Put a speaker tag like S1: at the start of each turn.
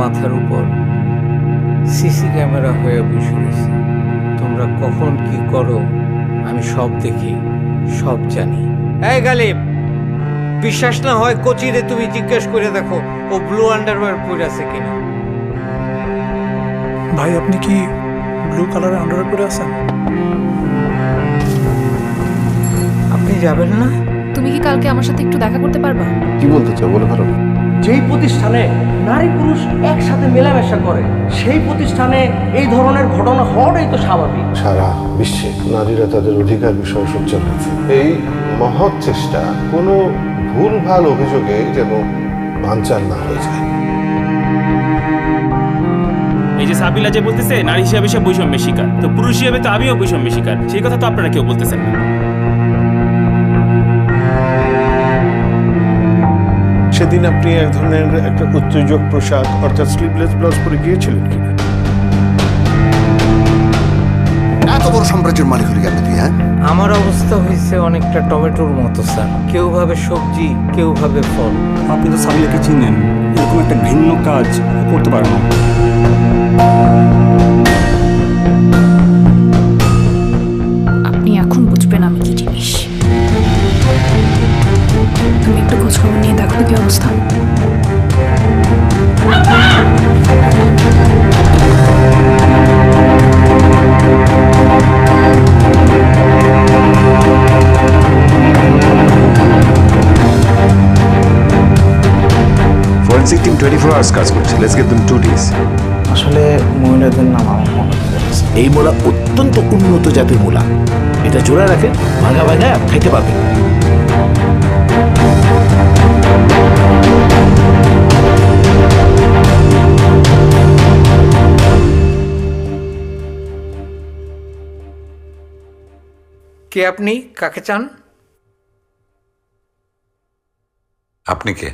S1: মাথার উপর CC camera হয়ে বসে রয়েছে। তোমরা কখন কি করো আমি সব দেখি, সব জানি। এই গালিব, বিশ্বাস না হয় কোচিরে তুমি জিজ্ঞেস করে দেখো ও ব্লু আন্ডারওয়্যার পরে আছে কিনা।
S2: ভাই আপনি কি ব্লু কালারের আন্ডারওয়্যার পরে আছেন?
S1: আপনি যাবেন না?
S3: তুমি কি কালকে আমার সাথে একটু দেখা করতে পারবা?
S4: কি বলতে চাও বলে ফেলো।
S5: যেই প্রতিষ্ঠানে নারী পুরুষ একসাথে মেলামেশা করে সেই প্রতিষ্ঠানে এই ধরনের ঘটনা হওয়াটাই তো স্বাভাবিক।
S4: সারা বিশ্বে নারীরা তাদের অধিকার বিষয়ে সোচ্চার হয়েছে। এই মহৎ চেষ্টা কোনো ভুলভাল অভিযোগে যেন বানচাল না হয়ে যায়।
S6: এই যে সাবিলা যে বলতেছে নারী হিসেবে সে বৈষম্যের শিকার, তো পুরুষ হিসেবে তো আমিও বৈষম্যের শিকার, সেই কথা তো আপনারা কেউ বলতেছেন না।
S7: সেদিন আপনি এক ধরনের একটা উত্তেজক পোশাক অর্থাৎ স্লিভলেস ব্লাউজ পরে গিয়েছিলেন কিনা?
S8: এত বড় সাম্রাজ্যের মালিক হলি কেন তুই? হ্যাঁ,
S1: আমার অবস্থা হয়েছে অনেকটা টমেটোর মতো স্যার। কেউ ভাবে সবজি, কেউ ভাবে ফল।
S2: আপনি তো সাবিলাকে চিনেন, এরকম একটা ভিন্ন কাজ করতে পারেন না।
S3: আপনি এখন বুঝবেন আমি কি জিনিস। তুমি একটু খোঁজখবর নিয়ে দেখো তো কি অবস্থা।
S9: ফরেন্সিক টিম 24 আওয়ার্স কাজ করছে। Let's get them 2 days.
S2: আসলে মহিলাদের নাম আমার মনে পড়েছে।
S8: এই মোলা অত্যন্ত উন্নত জাতের মোলা। এটা জোড়া রাখে, ভাঙা ভাঙা খাইতে পারবে।
S1: কে আপনি? কাকে চান?
S9: আপনি কে?